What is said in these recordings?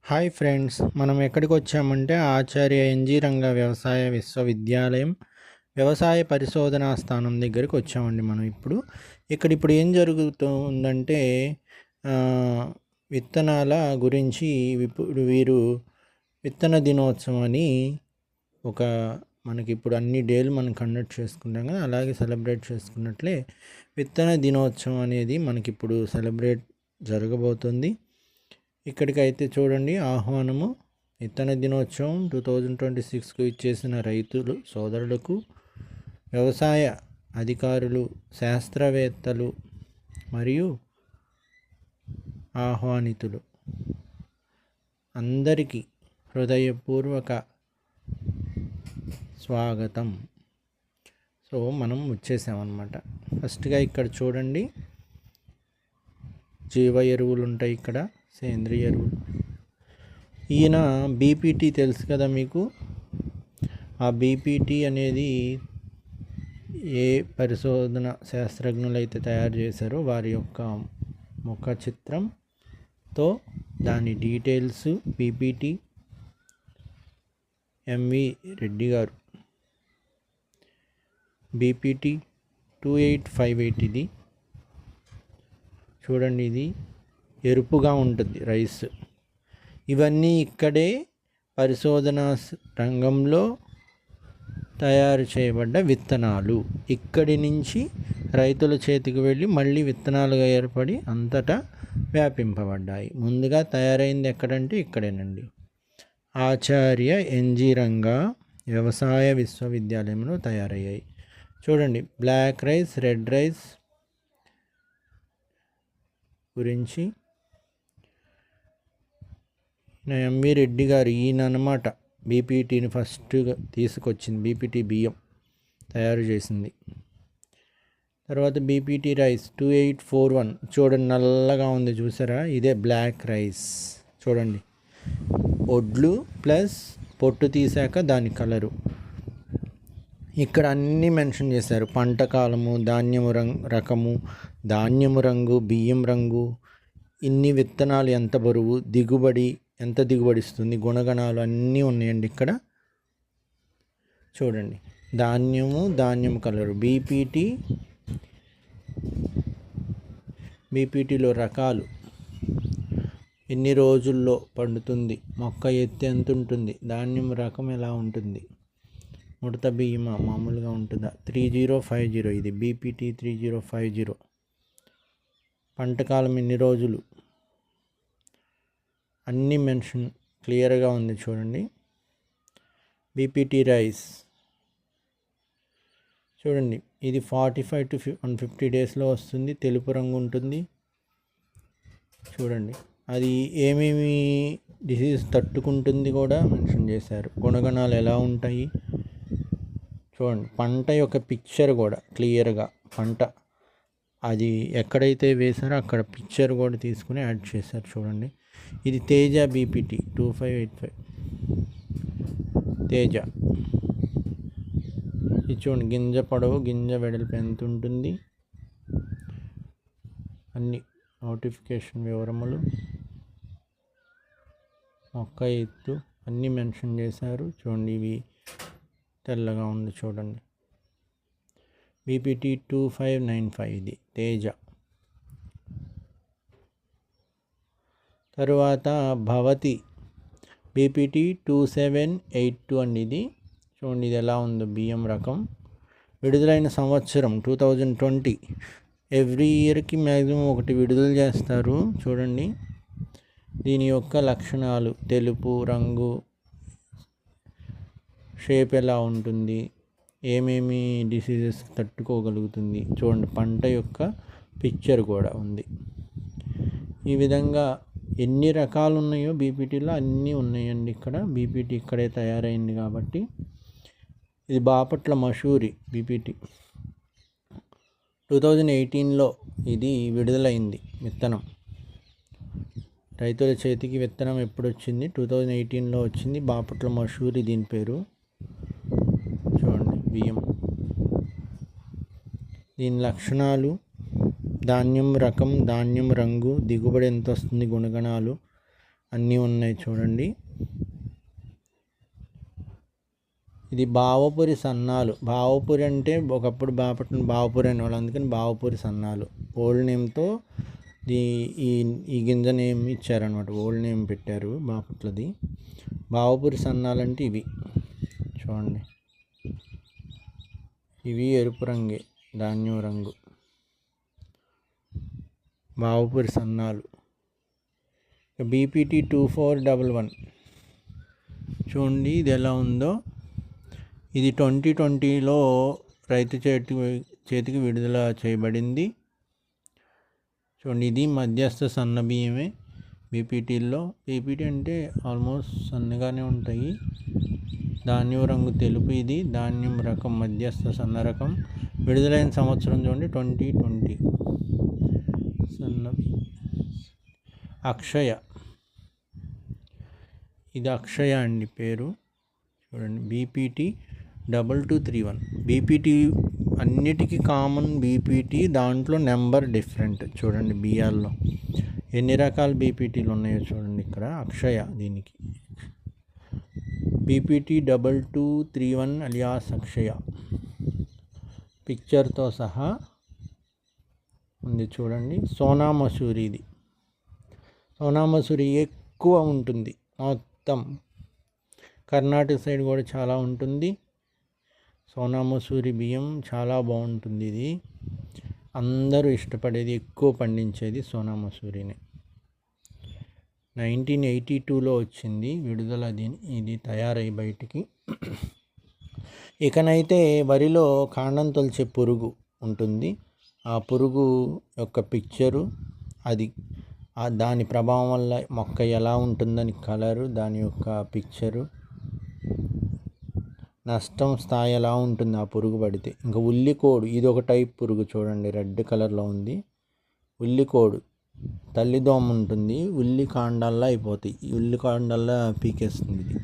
Hi friends, మనం ఎక్కడికి వచ్చామంటే ఆచార్య ఎన్జీ రంగా వ్యవసాయ విశ్వవిద్యాలయం వ్యవసాయ పరిశోధనా స్థానం దగ్గరికి వచ్చామండి. మనం ఇప్పుడు ఏం జరుగుతుందంటే విత్తనాల గురించి ఇప్పుడు వీరు విత్తన దినోత్సవం అని ఒక మనకి ఇప్పుడు అన్ని డేలు మనం కండక్ట్ చేసుకుంటాం కదా, అలాగే సెలబ్రేట్ చేసుకున్నట్లే విత్తన దినోత్సవం అనేది మనకిప్పుడు సెలబ్రేట్ జరగబోతుంది. ఇక్కడికైతే చూడండి, ఆహ్వానము విత్తన దినోత్సవం 2026కు ఇచ్చేసిన రైతులు సోదరులకు, వ్యవసాయ అధికారులు, శాస్త్రవేత్తలు మరియు ఆహ్వానితులు అందరికీ హృదయపూర్వక స్వాగతం. సో మనం వచ్చేసామన్నమాట. ఫస్ట్గా ఇక్కడ చూడండి, జీవ ఎరువులు ఉంటాయి, ఇక్కడ సేంద్రియ ఎరువులు. ఈయన బీపీటీ తెలుసు కదా మీకు. ఆ బీపీటీ అనేది ఏ పరిశోధన శాస్త్రజ్ఞులు అయితే తయారు చేశారో వారి యొక్క ముఖ చిత్రంతో దాని డీటెయిల్స్ బీపీటీ ఎంవి రెడ్డి గారు. బీపీటీ 2858 ఇది చూడండి, ఇది ఎరుపుగా ఉంటుంది రైస్. ఇవన్నీ ఇక్కడే పరిశోధనా రంగంలో తయారు చేయబడ్డ విత్తనాలు. ఇక్కడి నుంచి రైతుల చేతికి వెళ్ళి మళ్ళీ విత్తనాలుగా ఏర్పడి అంతటా వ్యాపింపబడ్డాయి. ముందుగా తయారైంది ఎక్కడంటే ఇక్కడేనండి, ఆచార్య ఎన్జీ రంగా వ్యవసాయ విశ్వవిద్యాలయంలో తయారయ్యాయి. చూడండి, బ్లాక్ రైస్, రెడ్ రైస్ గురించి ఎంవి రెడ్డి గారు ఈయన అన్నమాట బీపీటీని ఫస్ట్గా తీసుకొచ్చింది. బీపీటీ బియ్యం తయారు చేసింది. తర్వాత బీపీటీ రైస్ 2841 చూడండి, నల్లగా ఉంది చూసారా, ఇదే బ్లాక్ రైస్. చూడండి, ఒడ్లు ప్లస్ పొట్టు తీసాక దాని కలరు. ఇక్కడ అన్నీ మెన్షన్ చేశారు: పంట కాలము, ధాన్యము రకము, ధాన్యము రంగు, బియ్యం రంగు, ఇన్ని విత్తనాలు ఎంత బరువు, దిగుబడి ఎంత దిగుబడిస్తుంది, గుణగణాలు అన్నీ ఉన్నాయండి ఇక్కడ. చూడండి, ధాన్యము కలరు, బీపీటీలో రకాలు, ఎన్ని రోజుల్లో పండుతుంది, మొక్క ఎత్తు ఎంత ఉంటుంది, ధాన్యం రకం ఎలా ఉంటుంది, ముడత బియ్యమా మామూలుగా ఉంటుందా. 3050 ఇది బీపీటీ 3050. పంటకాలం ఎన్ని రోజులు, అన్నీ మెన్షన్ క్లియర్గా ఉంది చూడండి. బీపీటీ రైస్ చూడండి, ఇది 45 to 150 డేస్లో వస్తుంది, తెలుపు రంగు ఉంటుంది. చూడండి, అది ఏమేమి డిసీజ్ తట్టుకుంటుంది కూడా మెన్షన్ చేశారు. గుణగణాలు ఎలా ఉంటాయి చూడండి. పంట యొక్క పిక్చర్ కూడా క్లియర్గా, పంట అది ఎక్కడైతే వేశారో అక్కడ పిక్చర్ కూడా తీసుకుని యాడ్ చేశారు. చూడండి, ఇది తేజ బీపీటీ 2585 తేజ. ఇది చూడండి, గింజ పొడవు, గింజ వెడల్పు ఎంత ఉంటుంది, అన్ని నోటిఫికేషన్ వివరములు, మొక్క ఎత్తు అన్నీ మెన్షన్ చేశారు. చూడండి, ఇవి తెల్లగా ఉంది చూడండి. బీపీటీ 2595 ఇది తేజ. తరువాత భవతి బీపీటీ 2782 అండి ఇది. చూడండి, ఇది ఎలా ఉందో బియ్యం రకం. విడుదలైన సంవత్సరం 2020. ఎవ్రీ ఇయర్కి మ్యాక్సిమం ఒకటి విడుదల చేస్తారు. చూడండి, దీని యొక్క లక్షణాలు, తెలుపు రంగు, షేప్ ఎలా ఉంటుంది, ఏమేమి డిసీజెస్ తట్టుకోగలుగుతుంది. చూడండి, పంట యొక్క పిక్చర్ కూడా ఉంది. ఈ విధంగా ఎన్ని రకాలు ఉన్నాయో బీపీటీలో అన్నీ ఉన్నాయండి ఇక్కడ. బీపీటీ ఇక్కడే తయారైంది కాబట్టి. ఇది బాపట్ల మషూరి బీపీటీ 2018లో ఇది విడుదలైంది. విత్తనం రైతుల చేతికి విత్తనం ఎప్పుడు వచ్చింది? 2018లో వచ్చింది. బాపట్ల మషూరి దీని పేరు. చూడండి, బియ్యం, దీని లక్షణాలు, ధాన్యం రకం, ధాన్యం రంగు, దిగుబడి ఎంత వస్తుంది, గుణగణాలు అన్నీ ఉన్నాయి చూడండి. ఇది బావపురి సన్నాలు. బావపురి అంటే ఒకప్పుడు బాపట్ల బావపురి అనేవాళ్ళు, అందుకని బావపురి సన్నాలు ఓల్డ్ నేమ్తో ఈ గింజ నేమ్ ఇచ్చారనమాట. ఓల్డ్ నేమ్ పెట్టారు బాపట్లది. బావపురి సన్నాలంటే ఇవి చూడండి. ఇవి ఎరుపు రంగే, ధాన్యం రంగు బావపురి సన్నాలు. బీపీటీ 2411 చూడండి ఇది ఎలా ఉందో. ఇది 2020లో రైతు చేతికి విడుదల చేయబడింది. చూడండి ఇది మధ్యస్థ సన్న బియ్యమే బీపీటీల్లో. బీపీటీ అంటే ఆల్మోస్ట్ సన్నగానే ఉంటాయి. ధాన్యం రంగు తెలుపు. ఇది ధాన్యం రకం మధ్యస్థ సన్న రకం. విడుదలైన సంవత్సరం చూడండి 2020. సన్న అక్షయ, ఇది అక్షయ అండి పేరు. చూడండి బీపీటీ 2231. బీపీటీ అన్నిటికీ కామన్ బీపీటీ, దాంట్లో నెంబర్ డిఫరెంట్. చూడండి బియ్యాల్లో ఎన్ని రకాల బీపీటీలు ఉన్నాయో చూడండి. ఇక్కడ అక్షయ దీనికి బీపీటీ 2231 అలియాస్ అక్షయ పిక్చర్తో సహా ఉంది చూడండి. సోనా మసూరి, ఇది సోనా మసూరి ఎక్కువ ఉంటుంది, మొత్తం కర్ణాటక సైడ్ కూడా చాలా ఉంటుంది. సోనా మసూరి బియ్యం చాలా బాగుంటుంది. ఇది అందరూ ఇష్టపడేది, ఎక్కువ పండించేది సోనా మసూరిని. 1982లో వచ్చింది విడుదల. ఇది తయారై బయటికి. ఇకనైతే వరిలో కాండం తొలిచే పురుగు ఉంటుంది. ఆ పురుగు యొక్క పిక్చరు, అది దాని ప్రభావం వల్ల మొక్క ఎలా ఉంటుందని కలరు, దాని యొక్క పిక్చరు, నష్టం స్థాయి ఎలా ఉంటుంది ఆ పురుగు పడితే. ఇంకా ఉల్లికోడు, ఇది ఒక టైప్ పురుగు చూడండి, రెడ్ కలర్లో ఉంది. ఉల్లికోడు తల్లిదోమ ఉంటుంది, ఉల్లి కాండాల్లో అయిపోతాయి. ఈ ఉల్లి కాండాల్లో పీకేస్తుంది ఇది.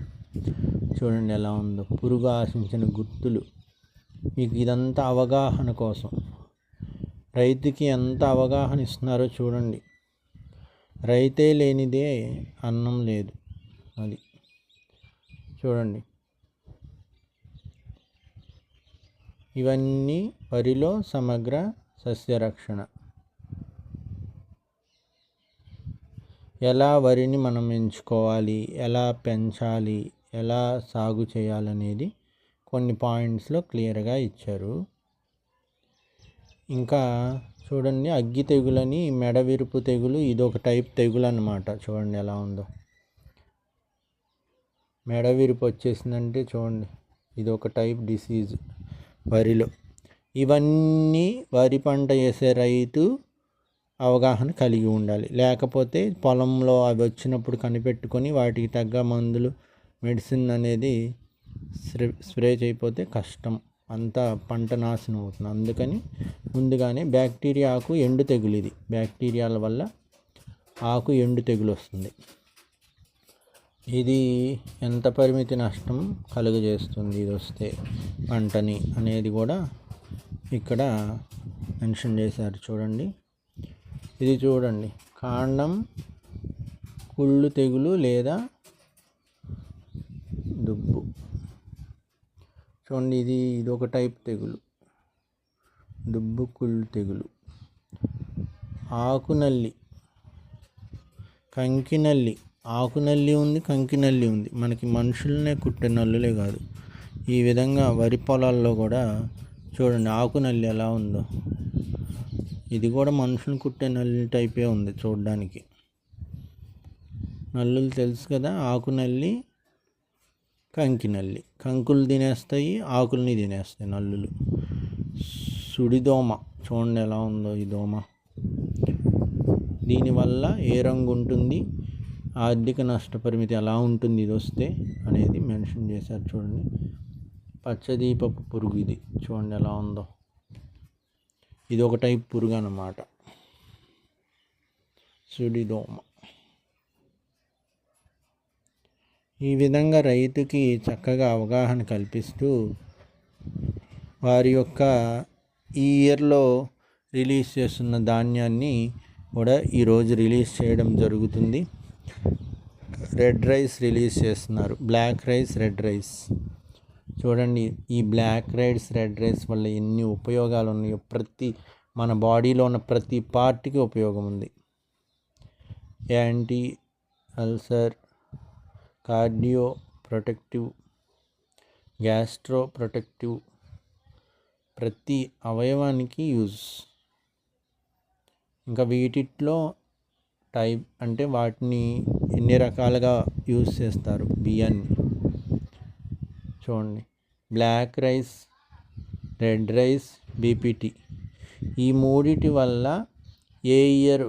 చూడండి ఎలా ఉందో. పురుగు ఆశించిన గుర్తులు. మీకు ఇదంతా అవగాహన కోసం, రైతుకి ఎంత అవగాహన ఇస్తున్నారో చూడండి. రైతే లేనిదే అన్నం లేదు, అది చూడండి. ఇవన్నీ వరిలో సమగ్ర సస్యరక్షణ. ఎలా వరిని మనం ఎంచుకోవాలి, ఎలా పెంచాలి, ఎలా సాగు చేయాలనేది కొన్ని పాయింట్స్లో క్లియర్గా ఇచ్చారు. ఇంకా చూడండి అగ్గి తెగులని, మెడవిరుపు తెగులు, ఇది ఒక టైప్ తెగులు అన్నమాట. చూడండి ఎలా ఉందో. మెడవిరుపు వచ్చేసిందంటే చూడండి, ఇది ఒక టైప్ డిసీజ్ వరిలో. ఇవన్నీ వరి పంట వేసే రైతు అవగాహన కలిగి ఉండాలి. లేకపోతే పొలంలో అవి వచ్చినప్పుడు కనిపెట్టుకొని వాటికి తగ్గ మందులు, మెడిసిన్ అనేది స్ప్రే చేయకపోతే కష్టం, అంతా పంట నాశనం అవుతుంది. అందుకని ముందుగానే బ్యాక్టీరియా ఆకు ఎండు తెగులు, ఇది బ్యాక్టీరియాల వల్ల ఆకు ఎండు తెగులు వస్తుంది. ఇది ఎంత పరిమితి నష్టం కలుగజేస్తుంది ఇది వస్తే పంటని అనేది కూడా ఇక్కడ మెన్షన్ చేశారు. చూడండి ఇది చూడండి, కాండం కుళ్ళు తెగులు లేదా దుబ్బు. చూడండి ఇది ఒక టైప్ తెగులు, దుబ్బు కుళ్ళు తెగులు. ఆకునల్లి, కంకినల్లి. ఆకునల్లి ఉంది, కంకినల్లి ఉంది. మనకి మనుషులనే కుట్టే నల్లులే కాదు, ఈ విధంగా వరి పొలాల్లో కూడా చూడండి ఆకునల్లి ఎలా ఉందో. ఇది కూడా మనుషులు కుట్టే నల్లి టైపే ఉంది చూడడానికి. నల్లులు తెలుసు కదా, ఆకునల్లి, కంకినల్లి. కంకులు తినేస్తాయి, ఆకుల్ని తినేస్తాయి నల్లులు. సుడిదోమ, చూడండి ఎలా ఉందో ఈ దోమ. దీనివల్ల ఏ రంగు ఉంటుంది, ఆర్థిక నష్టపరిమితి ఎలా ఉంటుంది ఇది వస్తే అనేది మెన్షన్ చేశారు. చూడండి పచ్చదీపపు పురుగు, ఇది చూడండి ఎలా ఉందో. ఇది ఒక టైప్ పురుగు అన్నమాట, సుడిదోమ. ఈ విధంగా రైతుకి చక్కగా అవగాహన కల్పిస్తూ వారి యొక్క ఈ ఇయర్లో రిలీజ్ చేస్తున్న ధాన్యాన్ని కూడా ఈరోజు రిలీజ్ చేయడం జరుగుతుంది. రెడ్ రైస్ రిలీజ్ చేస్తున్నారు. Black rice, red rice. చూడండి, ఈ బ్లాక్ రైస్, రెడ్ రైస్ వల్ల ఎన్ని ఉపయోగాలు ఉన్నాయో. మన బాడీలో ఉన్న ప్రతి పార్ట్కి ఉపయోగం ఉంది. Anti ulcer, cardio protective, gastro protective, ప్రతి అవయవానికి యూజ్. ఇంకా వీటిలో టైప్ అంటే వాటిని ఎన్ని రకాలుగా యూజ్ చేస్తారు బియ్యాన్ని చూడండి. Black rice, red rice, BPT, ఈ మూడిటి వల్ల ఏ ఇయర్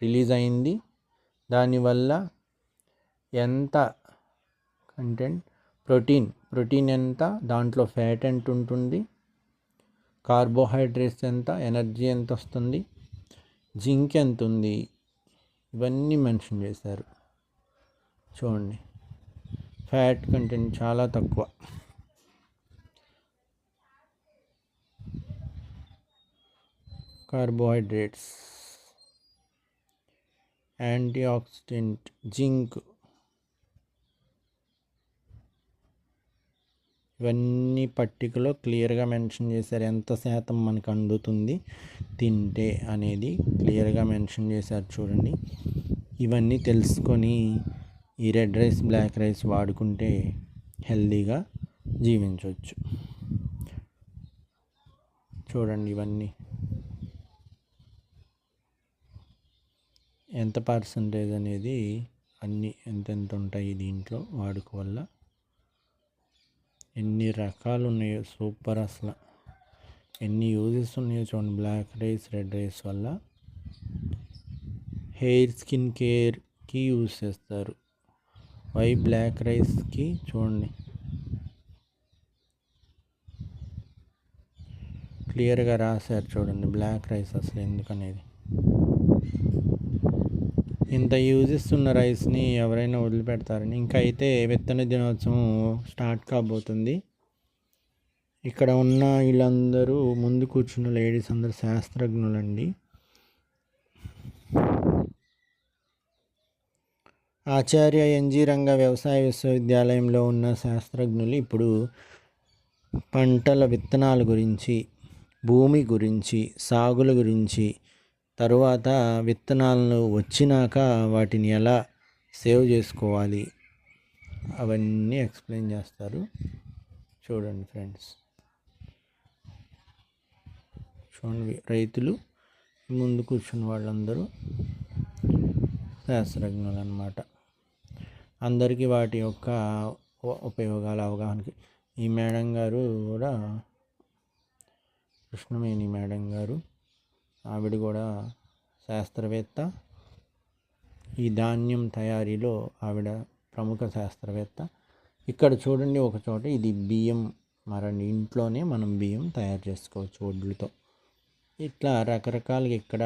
రిలీజ్ అయింది, దానివల్ల ఎంత కంటెంట్, ప్రోటీన్ ఎంత, దాంట్లో ఫ్యాట్ ఎంత ఉంటుంది, కార్బోహైడ్రేట్స్ ఎంత, ఎనర్జీ ఎంత వస్తుంది, జింక్ ఎంత ఉంది, ఇవన్నీ మెన్షన్ చేశారు. చూడండి, ఫ్యాట్ కంటెంట్ చాలా తక్కువ. కార్బోహైడ్రేట్స్, యాంటీ ఆక్సిడెంట్, జింక్, ఇవన్నీ పట్టికలో క్లియర్గా మెన్షన్ చేశారు. ఎంత శాతం మనకు అందుతుంది తింటే అనేది క్లియర్గా మెన్షన్ చేశారు. చూడండి, ఇవన్నీ తెలుసుకొని ఈ రెడ్ రైస్, బ్లాక్ రైస్ వాడుకుంటే హెల్తీగా జీవించవచ్చు. చూడండి, ఇవన్నీ ఎంత పర్సంటేజ్ అనేది అన్నీ ఎంతెంత ఉంటాయి దీంట్లో వాడుక వల్ల. ఎన్ని రకాలు ఉన్నాయో, సూపర్. అసలు ఎన్ని యూజెస్ ఉన్నాయో చూడండి బ్లాక్ రైస్, రెడ్ రైస్ వల్ల. హెయిర్, స్కిన్ కేర్కి యూజ్ చేస్తారు. వై బ్లాక్ రైస్కి చూడండి క్లియర్గా రాశారు. చూడండి బ్లాక్ రైస్ అసలు ఎందుకనేది. ఇంత యూజెస్ ఉన్న రైస్ని ఎవరైనా వదిలిపెడతారని. ఇంకా అయితే విత్తన దినోత్సవం స్టార్ట్ కాబోతుంది. ఇక్కడ ఉన్న వీళ్ళందరూ ముందు కూర్చున్న లేడీస్ అందరూ శాస్త్రజ్ఞులండి. ఆచార్య ఎన్జీ రంగా వ్యవసాయ విశ్వవిద్యాలయంలో ఉన్న శాస్త్రజ్ఞులు ఇప్పుడు పంటల విత్తనాల గురించి, భూమి గురించి, సాగుల గురించి, తరువాత విత్తనాలను వచ్చినాక వాటిని ఎలా సేవ్ చేసుకోవాలి అవన్నీ ఎక్స్ప్లెయిన్ చేస్తారు. చూడండి ఫ్రెండ్స్, చూడండి రైతులు ముందు కూర్చున్న వాళ్ళందరూ శాస్త్రజ్ఞులు అన్నమాట. అందరికీ వాటి యొక్క ఉపయోగాల అవగాహనకి ఈ మేడం గారు కూడా, కృష్ణవేణి మేడం గారు, ఆవిడ కూడా శాస్త్రవేత్త. ఈ ధాన్యం తయారీలో ఆవిడ ప్రముఖ శాస్త్రవేత్త. ఇక్కడ చూడండి ఒక చోట ఇది బియ్యం మరండి, ఇంట్లోనే మనం బియ్యం తయారు చేసుకోవచ్చు వడ్లతో. ఇట్లా రకరకాలుగా ఇక్కడ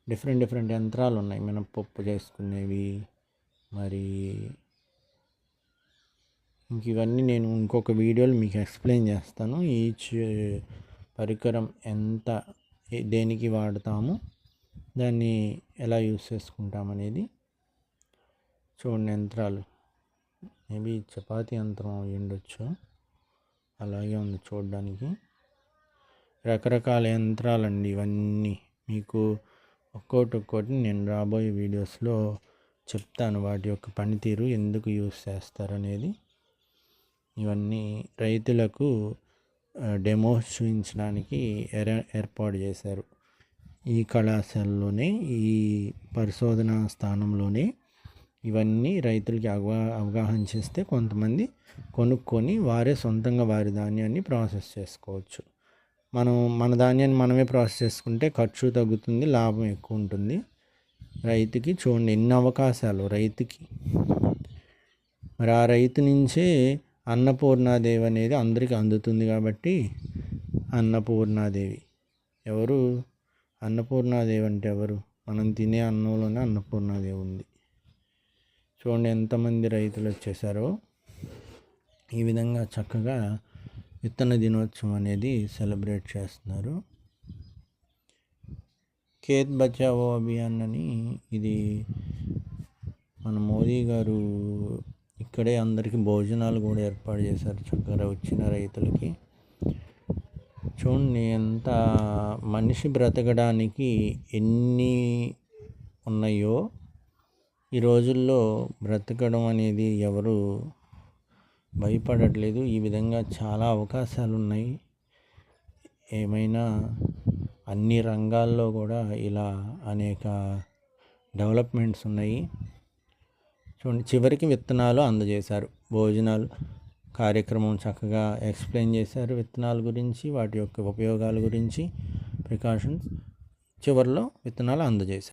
డిఫరెంట్ యంత్రాలు ఉన్నాయి. మనం పప్పు చేసుకునేవి, మరి ఇంక ఇవన్నీ నేను ఇంకొక వీడియోలో మీకు ఎక్స్ప్లెయిన్ చేస్తాను. ఈచ్ పరికరం ఎంత, దేనికి వాడతాము, దాన్ని ఎలా యూస్ చేసుకుంటామనేది. చూడండి యంత్రాలు, మేబీ చపాతీ యంత్రం ఉండొచ్చు, అలాగే ఉంది చూడడానికి. రకరకాల యంత్రాలండి ఇవన్నీ. మీకు ఒక్కొక్కటి నేను రాబోయే వీడియోస్లో చెప్తాను, వాటి యొక్క పనితీరు, ఎందుకు యూస్ చేస్తారనేది. ఇవన్నీ రైతులకు డెమోస్ చూపించడానికి ఏర్పాటు చేశారు. ఈ కళాశాలలోనే, ఈ పరిశోధన స్థానంలోనే ఇవన్నీ రైతులకి అవగాహన చేస్తే కొంతమంది కొనుక్కొని వారే సొంతంగా వారి ధాన్యాన్ని ప్రాసెస్ చేసుకోవచ్చు. మన ధాన్యాన్ని మనమే ప్రాసెస్ చేసుకుంటే ఖర్చు తగ్గుతుంది, లాభం ఎక్కువ ఉంటుంది రైతుకి. చూడండి ఎన్ని అవకాశాలు రైతుకి. మరి ఆ రైతు నుంచే అన్నపూర్ణాదేవి అనేది అందరికీ అందుతుంది. కాబట్టి అన్నపూర్ణాదేవి ఎవరు? అన్నపూర్ణాదేవి అంటే ఎవరు? మనం తినే అన్నంలోనే అన్నపూర్ణాదేవి ఉంది. చూడండి ఎంతమంది రైతులు వచ్చేసారో. ఈ విధంగా చక్కగా విత్తన దినోత్సవం అనేది సెలబ్రేట్ చేస్తున్నారు. ఖేత్ బచావో అభియాన్ అని, ఇది మన మోదీ గారు ఇక్కడే అందరికీ భోజనాలు కూడా ఏర్పాటు చేశారు చక్కగా వచ్చిన రైతులకి. చూడండి ఎంత మనిషి బ్రతకడానికి ఎన్ని ఉన్నాయో ఈ రోజుల్లో బ్రతకడం అనేది ఎవరు భయపడట్లేదు. ఈ విధంగా చాలా అవకాశాలు ఉన్నాయి. ఏమైనా అన్ని రంగాల్లో కూడా ఇలా అనేక డెవలప్మెంట్స్ ఉన్నాయి. చూడండి చివరికి విత్తనాలు అందజేశారు. భోజనాలు కార్యక్రమం చక్కగా ఎక్స్ప్లెయిన్ చేశారు. విత్తనాల గురించి, వాటి యొక్క ఉపయోగాల గురించి, ప్రికాషన్స్. చివరిలో విత్తనాలు అందజేశారు.